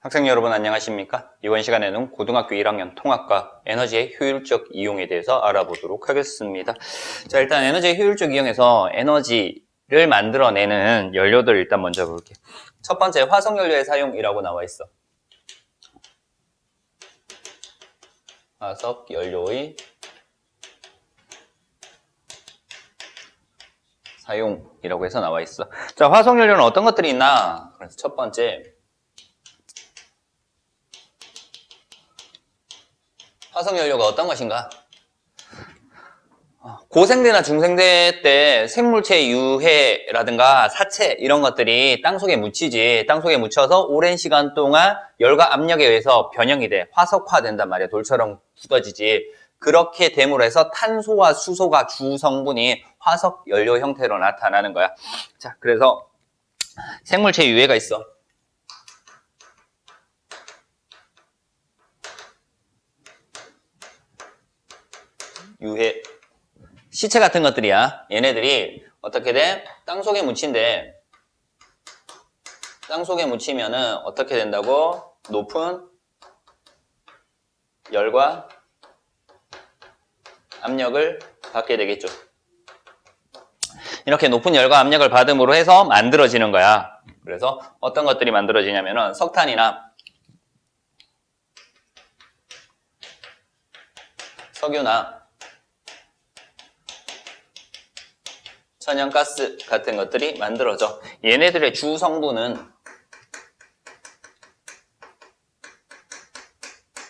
학생 여러분 안녕하십니까? 이번 시간에는 고등학교 1학년 통합과 에너지의 효율적 이용에 대해서 알아보도록 하겠습니다. 자, 일단 에너지의 효율적 이용에서 에너지를 만들어내는 연료들 일단 먼저 볼게요. 첫 번째 화석연료의 사용이라고 나와 있어. 화석연료의 사용이라고 해서 나와 있어. 자, 화석연료는 어떤 것들이 있나? 그래서 첫 번째 화석연료가 어떤 것인가? 고생대나 중생대 때 생물체 유해라든가 사체 이런 것들이 땅속에 묻히지. 땅속에 묻혀서 오랜 시간 동안 열과 압력에 의해서 변형이 돼. 화석화된단 말이야. 돌처럼 굳어지지. 그렇게 됨으로 해서 탄소와 수소가 주성분이 화석연료 형태로 나타나는 거야. 자, 그래서 생물체 유해가 있어. 유해. 시체 같은 것들이야. 얘네들이 어떻게 돼? 땅속에 묻힌대. 땅속에 묻히면은 어떻게 된다고? 높은 열과 압력을 받게 되겠죠. 이렇게 높은 열과 압력을 받음으로 해서 만들어지는 거야. 그래서 어떤 것들이 만들어지냐면은 석탄이나 석유나 천연가스 같은 것들이 만들어져. 얘네들의 주 성분은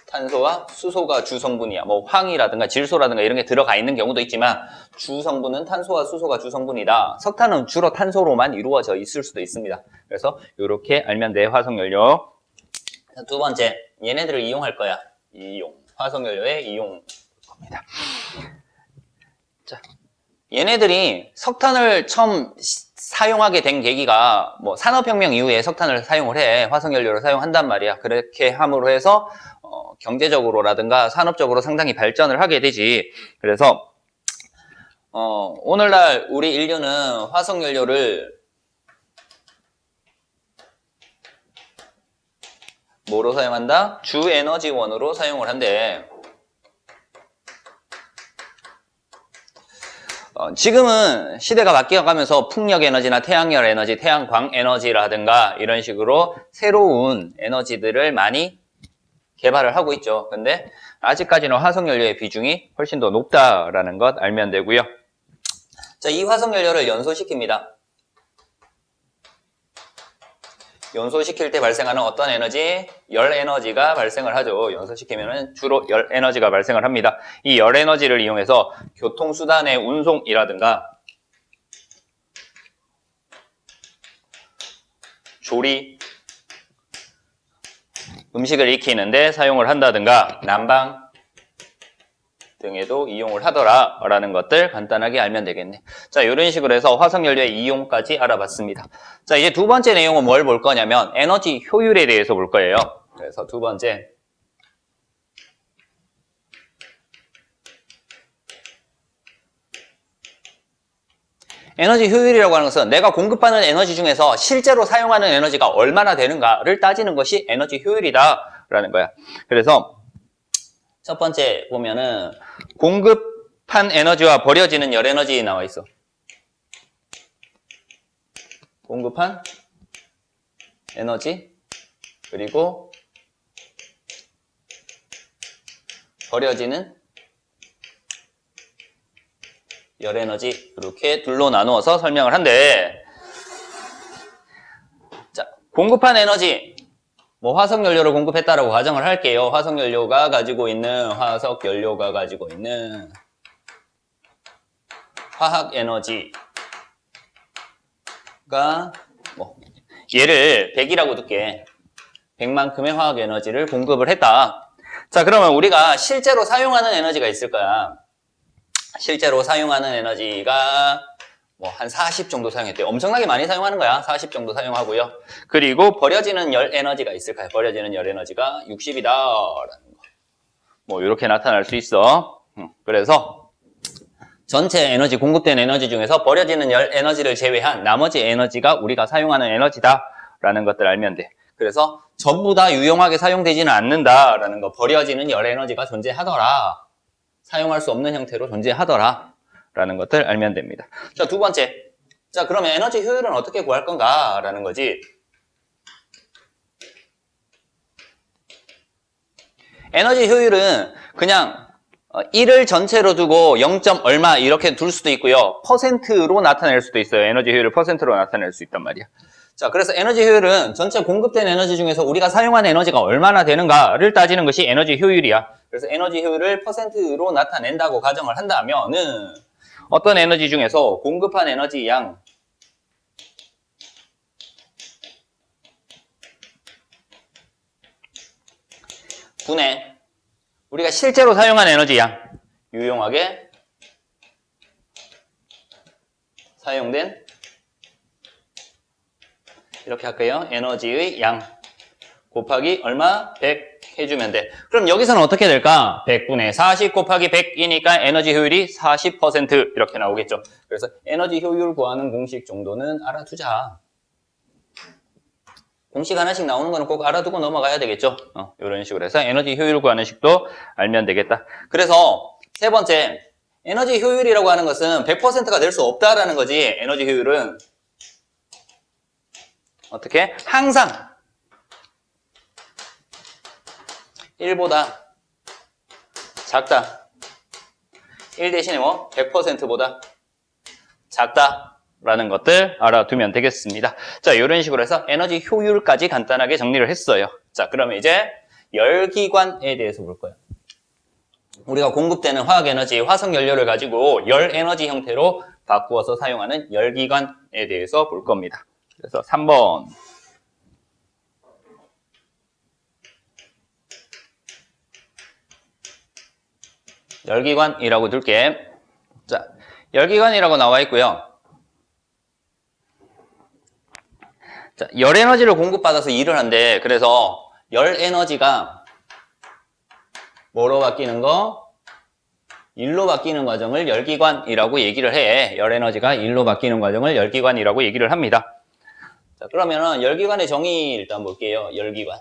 탄소와 수소가 주 성분이야. 뭐 황이라든가 질소라든가 이런 게 들어가 있는 경우도 있지만 주 성분은 탄소와 수소가 주 성분이다. 석탄은 주로 탄소로만 이루어져 있을 수도 있습니다. 그래서 이렇게 알면 돼. 화석연료. 두 번째, 얘네들을 이용할 거야. 이용. 화석연료의 이용 겁니다. 자. 얘네들이 석탄을 처음 사용하게 된 계기가 뭐 산업혁명 이후에 석탄을 사용을 해. 화석연료를 사용한단 말이야. 그렇게 함으로 해서 경제적으로라든가 산업적으로 상당히 발전을 하게 되지. 그래서 오늘날 우리 인류는 화석연료를 뭐로 사용한다? 주에너지원으로 사용을 한대. 지금은 시대가 바뀌어가면서 풍력에너지나 태양열 에너지, 태양광 에너지라든가 이런 식으로 새로운 에너지들을 많이 개발을 하고 있죠. 근데 아직까지는 화석연료의 비중이 훨씬 더 높다라는 것 알면 되고요. 자, 이 화석연료를 연소시킵니다. 연소시킬 때 발생하는 어떤 에너지? 열 에너지가 발생을 하죠. 연소시키면 주로 열 에너지가 발생을 합니다. 이 열 에너지를 이용해서 교통수단의 운송이라든가 조리, 음식을 익히는데 사용을 한다든가 난방 등에도 이용을 하더라라는 것들 간단하게 알면 되겠네. 자, 이런 식으로 해서 화석연료의 이용까지 알아봤습니다. 자, 이제 두 번째 내용은 뭘 볼 거냐면 에너지 효율에 대해서 볼 거예요. 그래서 두 번째 에너지 효율이라고 하는 것은 내가 공급하는 에너지 중에서 실제로 사용하는 에너지가 얼마나 되는가를 따지는 것이 에너지 효율이다라는 거야. 그래서 첫 번째 보면은 공급한 에너지와 버려지는 열 에너지 나와 있어. 공급한 에너지 그리고 버려지는 열 에너지 이렇게 둘로 나누어서 설명을 한대. 자, 공급한 에너지 뭐 화석연료를 공급했다라고 가정을 할게요. 화석연료가 가지고 있는 화학 에너지가 뭐 얘를 100이라고 둘게. 100만큼의 화학 에너지를 공급을 했다. 자, 그러면 우리가 실제로 사용하는 에너지가 있을 거야. 실제로 사용하는 에너지가 뭐 한 40 정도 사용했대요. 엄청나게 많이 사용하는 거야. 40 정도 사용하고요. 그리고 버려지는 열 에너지가 있을까요? 버려지는 열 에너지가 60이다 라는 거. 뭐 이렇게 나타날 수 있어. 그래서 전체 에너지 공급된 에너지 중에서 버려지는 열 에너지를 제외한 나머지 에너지가 우리가 사용하는 에너지다 라는 것들 알면 돼. 그래서 전부 다 유용하게 사용되지는 않는다라는 거, 버려지는 열 에너지가 존재하더라. 사용할 수 없는 형태로 존재하더라. 라는 것들 알면 됩니다. 자, 두 번째. 자, 그러면 에너지 효율은 어떻게 구할 건가? 라는 거지. 에너지 효율은 그냥 1을 전체로 두고 0. 얼마 이렇게 둘 수도 있고요. 퍼센트로 나타낼 수도 있어요. 에너지 효율을 퍼센트로 나타낼 수 있단 말이야. 자, 그래서 에너지 효율은 전체 공급된 에너지 중에서 우리가 사용한 에너지가 얼마나 되는가를 따지는 것이 에너지 효율이야. 그래서 에너지 효율을 퍼센트로 나타낸다고 가정을 한다면은 어떤 에너지 중에서 공급한 에너지 양 분의 우리가 실제로 사용한 에너지 양, 유용하게 사용된 이렇게 할게요. 에너지의 양 곱하기 얼마? 100 해주면 돼. 그럼 여기서는 어떻게 될까? 100분의 40 곱하기 100이니까 에너지 효율이 40% 이렇게 나오겠죠. 그래서 에너지 효율 구하는 공식 정도는 알아두자. 공식 하나씩 나오는 거는 꼭 알아두고 넘어가야 되겠죠. 이런 식으로 해서 에너지 효율 구하는 식도 알면 되겠다. 그래서 세 번째, 에너지 효율이라고 하는 것은 100%가 될 수 없다라는 거지. 에너지 효율은 어떻게? 항상 1보다 작다. 1 대신에 뭐? 100%보다 작다라는 것들 알아두면 되겠습니다. 자, 이런 식으로 해서 에너지 효율까지 간단하게 정리를 했어요. 자, 그러면 이제 열기관에 대해서 볼 거예요. 우리가 공급되는 화학에너지, 화석연료를 가지고 열에너지 형태로 바꾸어서 사용하는 열기관에 대해서 볼 겁니다. 그래서 3번. 열기관이라고 둘게. 자, 열기관이라고 나와 있고요. 자, 열에너지를 공급받아서 일을 한대. 그래서 열에너지가 뭐로 바뀌는 거? 일로 바뀌는 과정을 열기관이라고 얘기를 해. 열에너지가 일로 바뀌는 과정을 열기관이라고 얘기를 합니다. 자, 그러면은 열기관의 정의 일단 볼게요. 열기관.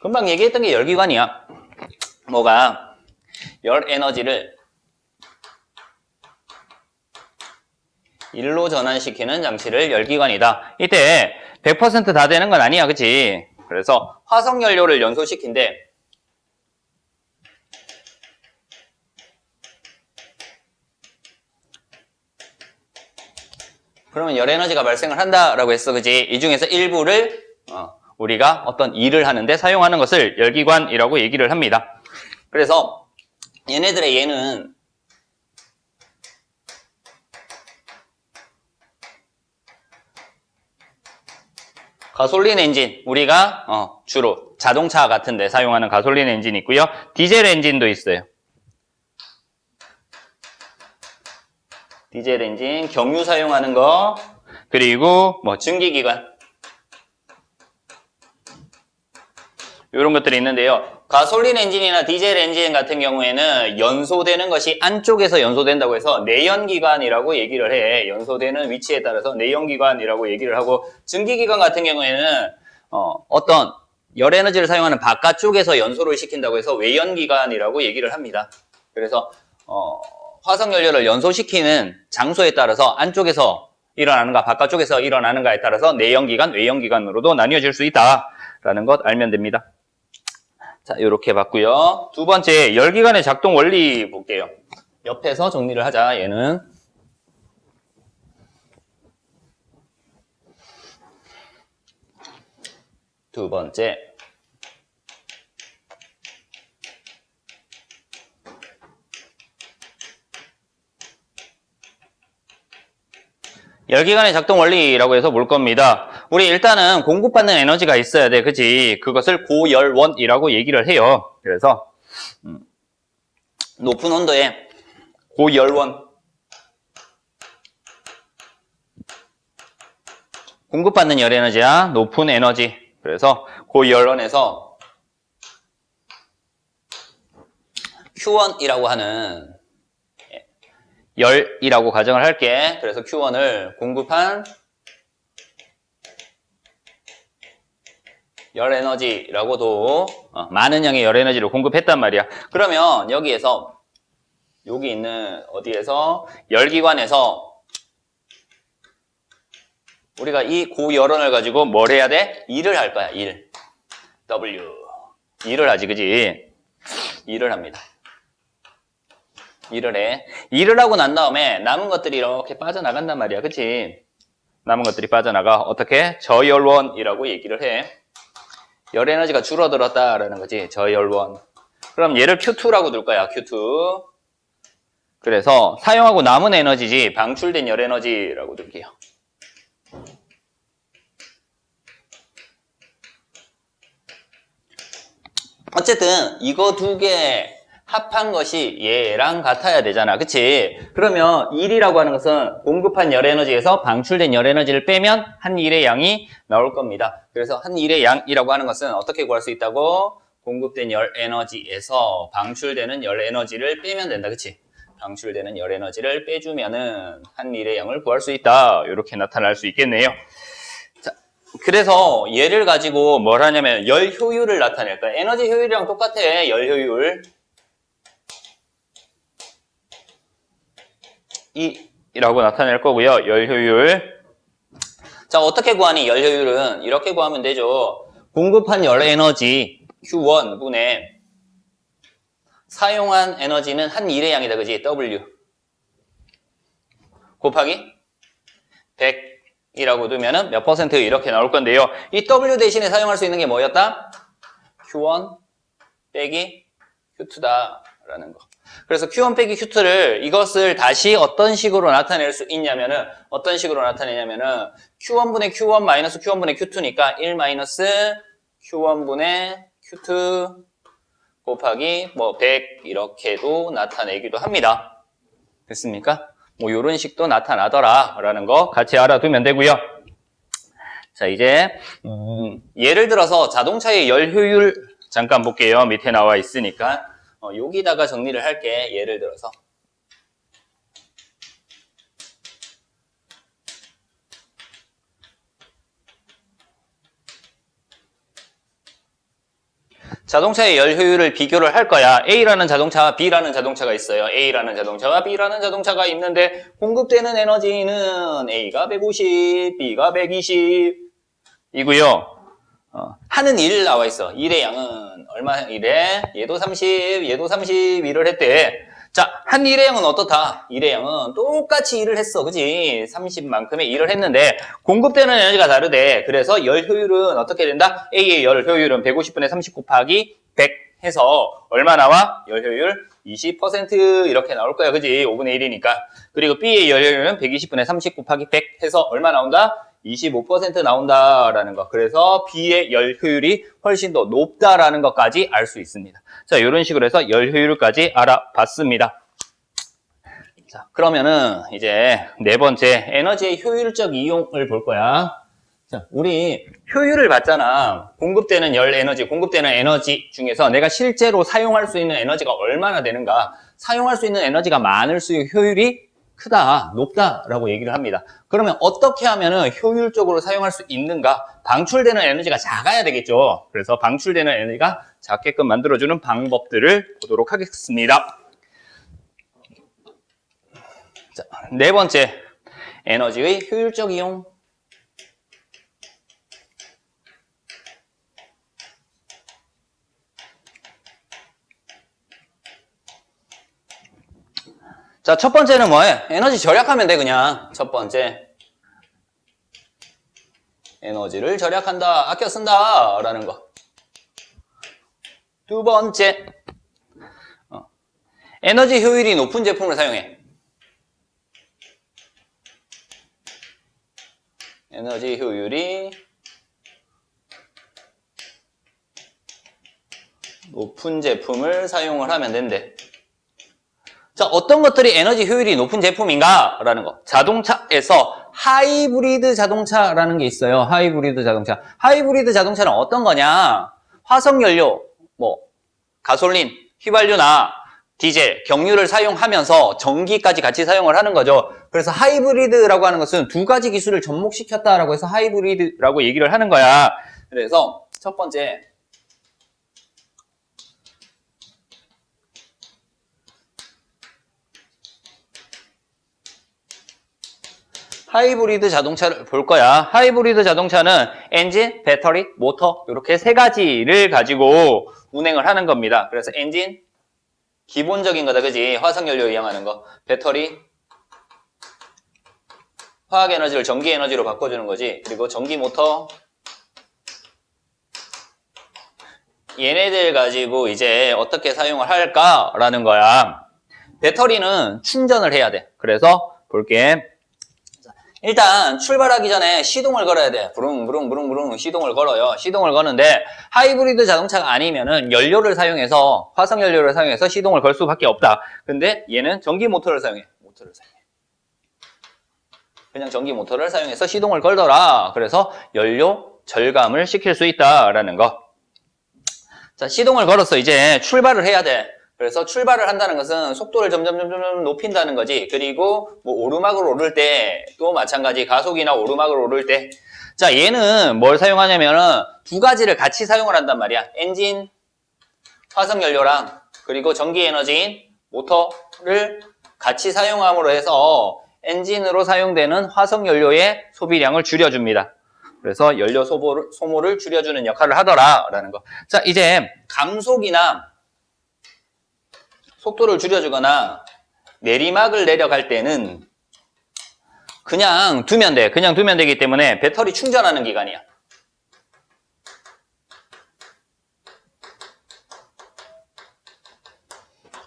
금방 얘기했던 게 열기관이야. 뭐가? 열 에너지를 일로 전환시키는 장치를 열기관이다. 이때 100% 다 되는 건 아니야, 그치? 그래서 화석연료를 연소시킨대. 그러면 열에너지가 발생을 한다라고 했어, 그치? 이 중에서 일부를 우리가 어떤 일을 하는데 사용하는 것을 열기관이라고 얘기를 합니다. 그래서 얘네들의 얘는 가솔린 엔진, 우리가 주로 자동차 같은 데 사용하는 가솔린 엔진이 있고요. 디젤 엔진도 있어요. 디젤 엔진, 경유 사용하는 거, 그리고 뭐 증기기관 이런 것들이 있는데요. 가솔린 엔진이나 디젤 엔진 같은 경우에는 연소되는 것이 안쪽에서 연소된다고 해서 내연기관이라고 얘기를 해. 연소되는 위치에 따라서 내연기관이라고 얘기를 하고, 증기기관 같은 경우에는 어떤 열에너지를 사용하는 바깥쪽에서 연소를 시킨다고 해서 외연기관이라고 얘기를 합니다. 그래서 화석연료를 연소시키는 장소에 따라서 안쪽에서 일어나는가 바깥쪽에서 일어나는가에 따라서 내연기관, 외연기관으로도 나뉘어질 수 있다라는 것 알면 됩니다. 자, 이렇게 봤고요. 두 번째, 열기관의 작동 원리 볼게요. 옆에서 정리를 하자, 얘는. 두 번째. 열기관의 작동 원리라고 해서 볼 겁니다. 우리 일단은 공급받는 에너지가 있어야 돼. 그치? 그것을 고열원이라고 얘기를 해요. 그래서 높은 온도에 고열원 공급받는 열에너지야. 높은 에너지. 그래서 고열원에서 Q1이라고 하는 열이라고 가정을 할게. 그래서 Q1을 공급한 열 에너지라고도 많은 양의 열 에너지를 공급했단 말이야. 그러면 여기에서 여기 있는 어디에서 열기관에서 우리가 이 고열원을 가지고 뭘 해야 돼? 일을 할 거야. 일. W. 일을 하지, 그지? 일을 합니다. 일을 해. 일을 하고 난 다음에 남은 것들이 이렇게 빠져나간단 말이야. 그치? 남은 것들이 빠져나가. 어떻게? 저열원이라고 얘기를 해. 열 에너지가 줄어들었다라는 거지. 저열원. 그럼 얘를 Q2라고 둘 거야. Q2. 그래서 사용하고 남은 에너지지 방출된 열 에너지라고 둘게요. 어쨌든 이거 두 개 합한 것이 얘랑 같아야 되잖아. 그치? 그러면 일이라고 하는 것은 공급한 열 에너지에서 방출된 열 에너지를 빼면 한 일의 양이 나올 겁니다. 그래서 한 일의 양이라고 하는 것은 어떻게 구할 수 있다고? 공급된 열 에너지에서 방출되는 열 에너지를 빼면 된다. 그치? 방출되는 열 에너지를 빼주면은 한 일의 양을 구할 수 있다. 이렇게 나타날 수 있겠네요. 자, 그래서 얘를 가지고 뭘 하냐면 열 효율을 나타낼 거야. 에너지 효율이랑 똑같아. 열 효율. 이라고 나타낼 거고요. 열 효율. 자, 어떻게 구하니? 열 효율은 이렇게 구하면 되죠. 공급한 열 에너지 Q1분의 사용한 에너지는 한 일의 양이다. 그지? W 곱하기 100이라고 두면은 몇 퍼센트 이렇게 나올 건데요. 이 W 대신에 사용할 수 있는 게 뭐였다? Q1 빼기 Q2다라는 거. 그래서 Q1 빼기 Q2를 이것을 다시 어떤 식으로 나타낼 수 있냐면은 어떤 식으로 나타내냐면은 Q1분의 Q1 마이너스 Q1분의 Q2니까 1 마이너스 Q1분의 Q2 곱하기 뭐 100 이렇게도 나타내기도 합니다. 됐습니까? 뭐 이런 식도 나타나더라 라는 거 같이 알아두면 되고요. 자, 이제 예를 들어서 자동차의 열 효율 잠깐 볼게요. 밑에 나와 있으니까 여기다가 정리를 할게. 예를 들어서 자동차의 열 효율을 비교를 할 거야. A라는 자동차와 B라는 자동차가 있어요. A라는 자동차와 B라는 자동차가 있는데 공급되는 에너지는 A가 150, B가 120 이고요. 하는 일 나와 있어. 일의 양은 얼마 일에? 얘도 30, 얘도 30 일을 했대. 자, 한 일의 양은 어떻다? 일의 양은 똑같이 일을 했어. 그지? 30만큼의 일을 했는데 공급되는 에너지가 다르대. 그래서 열 효율은 어떻게 된다? A의 열 효율은 150분의 30 곱하기 100 해서 얼마 나와? 열 효율 20% 이렇게 나올 거야. 그지? 5분의 1이니까. 그리고 B의 열 효율은 120분의 30 곱하기 100 해서 얼마 나온다? 25% 나온다라는 거. 그래서 B의 열 효율이 훨씬 더 높다라는 것까지 알 수 있습니다. 자, 이런 식으로 해서 열 효율까지 알아봤습니다. 자, 그러면은 이제 네 번째 에너지의 효율적 이용을 볼 거야. 자, 우리 효율을 봤잖아. 공급되는 열 에너지, 공급되는 에너지 중에서 내가 실제로 사용할 수 있는 에너지가 얼마나 되는가. 사용할 수 있는 에너지가 많을수록 효율이 크다, 높다라고 얘기를 합니다. 그러면 어떻게 하면은 효율적으로 사용할 수 있는가? 방출되는 에너지가 작아야 되겠죠. 그래서 방출되는 에너지가 작게끔 만들어주는 방법들을 보도록 하겠습니다. 자, 네 번째, 에너지의 효율적 이용. 자, 첫 번째는 뭐예요? 에너지 절약하면 돼, 그냥. 첫 번째. 에너지를 절약한다, 아껴 쓴다, 라는 거. 두 번째. 에너지 효율이 높은 제품을 사용해. 에너지 효율이 높은 제품을 사용을 하면 된대. 자, 어떤 것들이 에너지 효율이 높은 제품인가? 라는 거. 자동차에서 하이브리드 자동차라는 게 있어요. 하이브리드 자동차. 하이브리드 자동차는 어떤 거냐? 화석연료, 뭐 가솔린, 휘발유나 디젤, 경유를 사용하면서 전기까지 같이 사용을 하는 거죠. 그래서 하이브리드라고 하는 것은 두 가지 기술을 접목시켰다라고 해서 하이브리드라고 얘기를 하는 거야. 그래서 첫 번째, 하이브리드 자동차를 볼 거야. 하이브리드 자동차는 엔진, 배터리, 모터 이렇게 세 가지를 가지고 운행을 하는 겁니다. 그래서 엔진, 기본적인 거다, 그지? 화석연료 이용하는 거. 배터리, 화학에너지를 전기에너지로 바꿔주는 거지. 그리고 전기 모터, 얘네들 가지고 이제 어떻게 사용을 할까라는 거야. 배터리는 충전을 해야 돼. 그래서 볼게. 일단 출발하기 전에 시동을 걸어야 돼. 부릉부릉부릉부릉 시동을 걸어요. 시동을 거는데 하이브리드 자동차가 아니면은 연료를 사용해서 화석연료를 사용해서 시동을 걸 수밖에 없다. 근데 얘는 전기 모터를 사용해. 그냥 전기 모터를 사용해서 시동을 걸더라. 그래서 연료 절감을 시킬 수 있다라는 거. 자, 시동을 걸었어. 이제 출발을 해야 돼. 그래서 출발을 한다는 것은 속도를 점점 높인다는 거지. 그리고 뭐 오르막을 오를 때 또 마찬가지 가속이나 오르막을 오를 때. 자, 얘는 뭘 사용하냐면은 두 가지를 같이 사용을 한단 말이야. 엔진, 화석연료랑 그리고 전기에너지인 모터를 같이 사용함으로 해서 엔진으로 사용되는 화석연료의 소비량을 줄여줍니다. 그래서 연료 소모를 줄여주는 역할을 하더라라는 거. 자, 이제 감속이나 속도를 줄여주거나 내리막을 내려갈 때는 그냥 두면 돼. 그냥 두면 되기 때문에 배터리 충전하는 기간이야.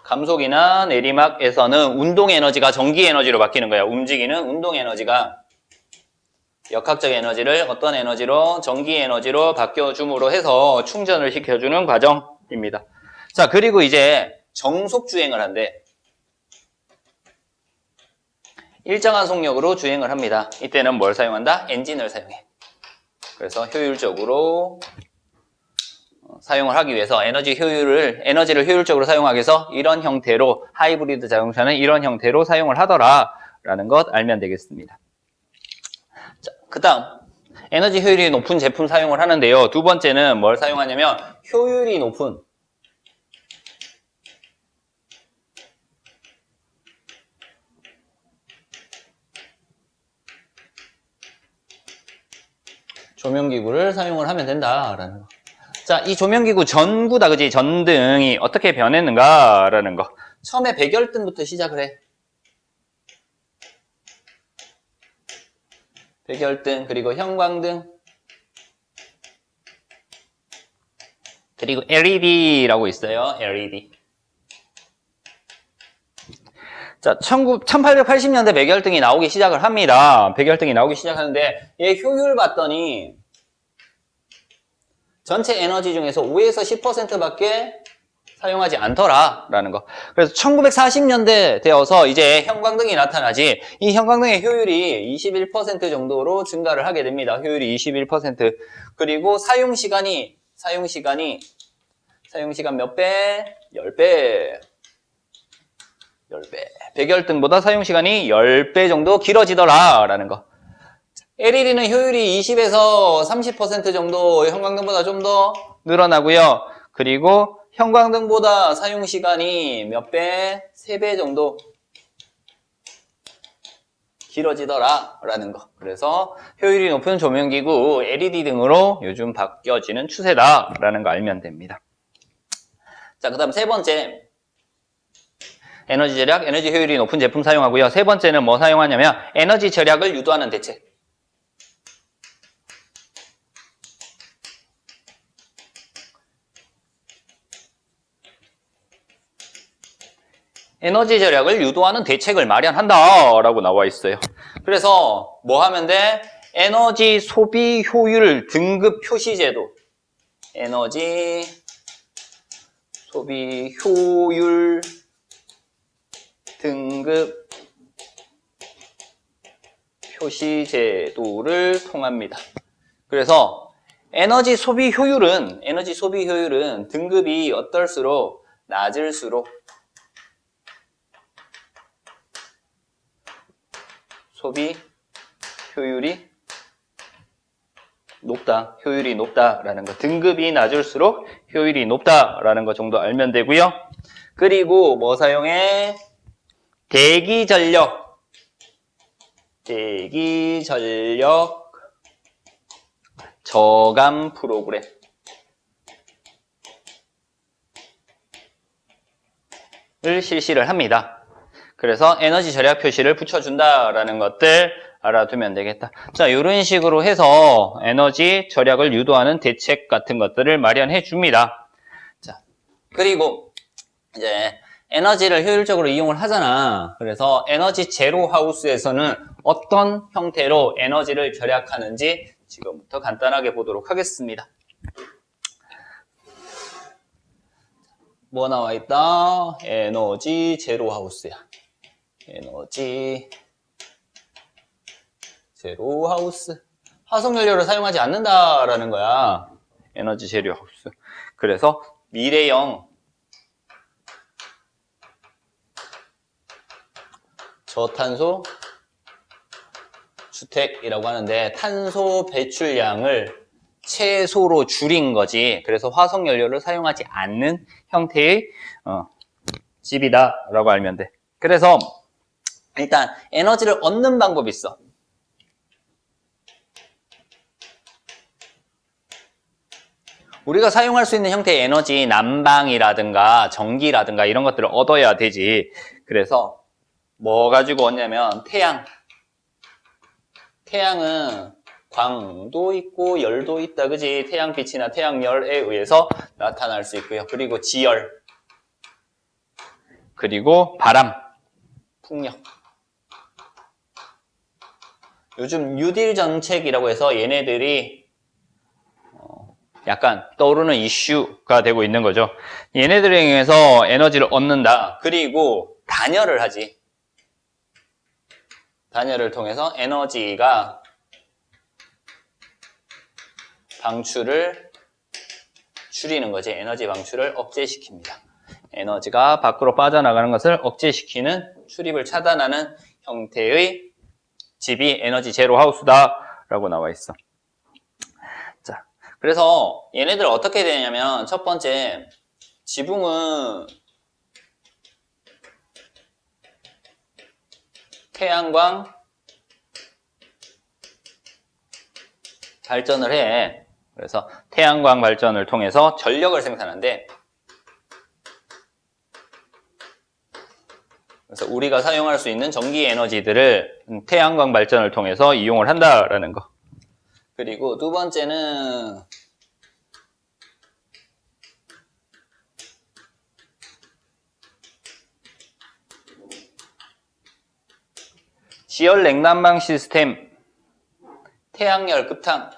감속이나 내리막에서는 운동 에너지가 전기 에너지로 바뀌는 거야. 움직이는 운동 에너지가 역학적 에너지를 어떤 에너지로? 전기 에너지로 바뀌어줌으로 해서 충전을 시켜주는 과정입니다. 자, 그리고 이제 정속 주행을 한대. 일정한 속력으로 주행을 합니다. 이때는 뭘 사용한다? 엔진을 사용해. 그래서 효율적으로 사용을 하기 위해서 에너지를 효율적으로 사용하기 위해서 이런 형태로 하이브리드 자동차는 이런 형태로 사용을 하더라라는 것 알면 되겠습니다. 자, 그다음 에너지 효율이 높은 제품 사용을 하는데요. 두 번째는 뭘 사용하냐면 효율이 높은 조명기구를 사용을 하면 된다라는 거. 자, 이 조명기구 전구다, 그지? 전등이 어떻게 변했는가라는 거. 처음에 백열등부터 시작을 해. 백열등, 그리고 형광등, 그리고 LED라고 있어요. LED. 자, 1880년대 백열등이 나오기 시작을 합니다. 백열등이 나오기 시작하는데 얘 효율 봤더니 전체 에너지 중에서 5에서 10%밖에 사용하지 않더라라는 거. 그래서 1940년대 되어서 이제 형광등이 나타나지. 이 형광등의 효율이 21% 정도로 증가를 하게 됩니다. 효율이 21%. 그리고 사용 시간 몇 배? 10배. 10배. 백열등보다 사용 시간이 10배 정도 길어지더라라는 거. LED는 효율이 20에서 30% 정도 형광등보다 좀 더 늘어나고요. 그리고 형광등보다 사용 시간이 몇 배? 3배 정도 길어지더라라는 거. 그래서 효율이 높은 조명기구 LED 등으로 요즘 바뀌어지는 추세다라는 거 알면 됩니다. 자, 그다음 세 번째. 에너지 절약, 에너지 효율이 높은 제품 사용하고요. 세 번째는 뭐 사용하냐면 에너지 절약을 유도하는 대책. 에너지 절약을 유도하는 대책을 마련한다라고 나와 있어요. 그래서 뭐 하면 돼? 에너지 소비 효율 등급 표시 제도. 에너지 소비 효율 등급 표시 제도를 통합니다. 그래서 에너지 소비 효율은 등급이 어떨수록 낮을수록 소비 효율이 높다, 효율이 높다라는 거. 등급이 낮을수록 효율이 높다라는 거 정도 알면 되고요. 그리고 뭐 사용해? 대기전력 저감 프로그램. 을 실시를 합니다. 그래서 에너지 절약 표시를 붙여준다라는 것들 알아두면 되겠다. 자, 이런 식으로 해서 에너지 절약을 유도하는 대책 같은 것들을 마련해 줍니다. 자, 그리고 이제 에너지를 효율적으로 이용을 하잖아. 그래서 에너지 제로 하우스에서는 어떤 형태로 에너지를 절약하는지 지금부터 간단하게 보도록 하겠습니다. 뭐 나와 있다? 에너지 제로 하우스야. 에너지 제로 하우스. 화석연료를 사용하지 않는다라는 거야. 에너지 제로 하우스. 그래서 미래형 저탄소 주택이라고 하는데 탄소 배출량을 최소로 줄인 거지. 그래서 화석연료를 사용하지 않는 형태의 집이다라고 알면 돼. 그래서 일단 에너지를 얻는 방법이 있어. 우리가 사용할 수 있는 형태의 에너지, 난방이라든가 전기라든가 이런 것들을 얻어야 되지. 그래서 뭐 가지고 얻냐면 태양은 광도 있고 열도 있다, 그지? 태양빛이나 태양열에 의해서 나타날 수 있고요. 그리고 지열, 그리고 바람, 풍력. 요즘 뉴딜 정책이라고 해서 얘네들이 약간 떠오르는 이슈가 되고 있는 거죠. 얘네들에 의해서 에너지를 얻는다. 그리고 단열을 하지. 단열을 통해서 에너지가 방출을 줄이는 거지. 에너지 방출을 억제시킵니다. 에너지가 밖으로 빠져나가는 것을 억제시키는, 출입을 차단하는 형태의 집이 에너지 제로 하우스다 라고 나와 있어. 자, 그래서 얘네들 어떻게 되냐면 첫 번째, 지붕은 태양광 발전을 해. 그래서 태양광 발전을 통해서 전력을 생산하는데, 그래서 우리가 사용할 수 있는 전기 에너지들을 태양광 발전을 통해서 이용을 한다라는 거. 그리고 두 번째는 지열 냉난방 시스템, 태양열 급탕.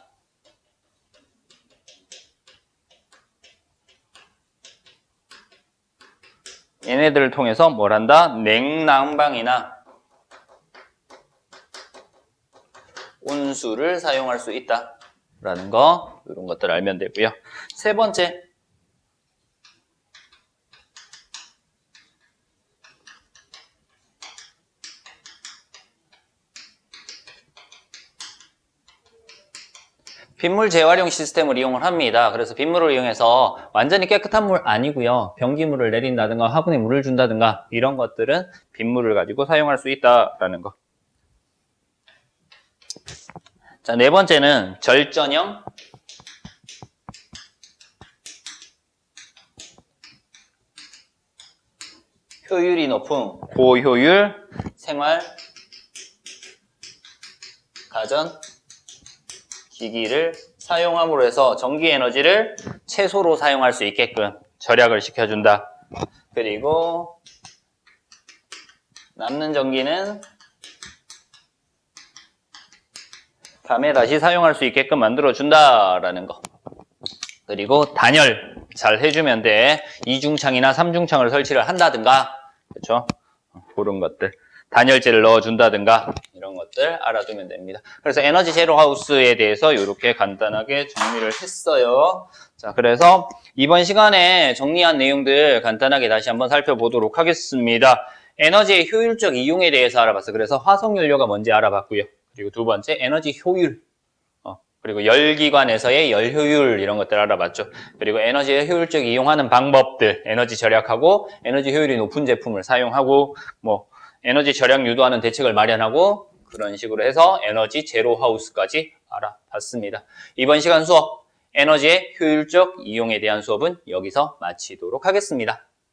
얘네들을 통해서 뭘 한다? 냉난방이나 온수를 사용할 수 있다라는 거, 이런 것들 알면 되고요. 세 번째, 빗물 재활용 시스템을 이용을 합니다. 그래서 빗물을 이용해서 완전히 깨끗한 물 아니고요. 변기물을 내린다든가 화분에 물을 준다든가 이런 것들은 빗물을 가지고 사용할 수 있다라는 거. 자, 네 번째는 절전형 효율이 높은 고효율 생활 가전 기기를 사용함으로 해서 전기 에너지를 최소로 사용할 수 있게끔 절약을 시켜준다. 그리고 남는 전기는 다음에 다시 사용할 수 있게끔 만들어준다라는 거. 그리고 단열 잘 해주면 돼. 2중창이나 3중창을 설치를 한다든가, 그렇죠? 그런 것들. 단열재를 넣어준다든가 이런 것들 알아두면 됩니다. 그래서 에너지 제로 하우스에 대해서 이렇게 간단하게 정리를 했어요. 자, 그래서 이번 시간에 정리한 내용들 간단하게 다시 한번 살펴보도록 하겠습니다. 에너지의 효율적 이용에 대해서 알아봤어요. 그래서 화석연료가 뭔지 알아봤고요. 그리고 두 번째, 에너지 효율. 그리고 열기관에서의 열 효율 이런 것들 알아봤죠. 그리고 에너지를 효율적 이용하는 방법들, 에너지 절약하고 에너지 효율이 높은 제품을 사용하고 뭐 에너지 절약 유도하는 대책을 마련하고 그런 식으로 해서 에너지 제로 하우스까지 알아봤습니다. 이번 시간 수업 에너지의 효율적 이용에 대한 수업은 여기서 마치도록 하겠습니다.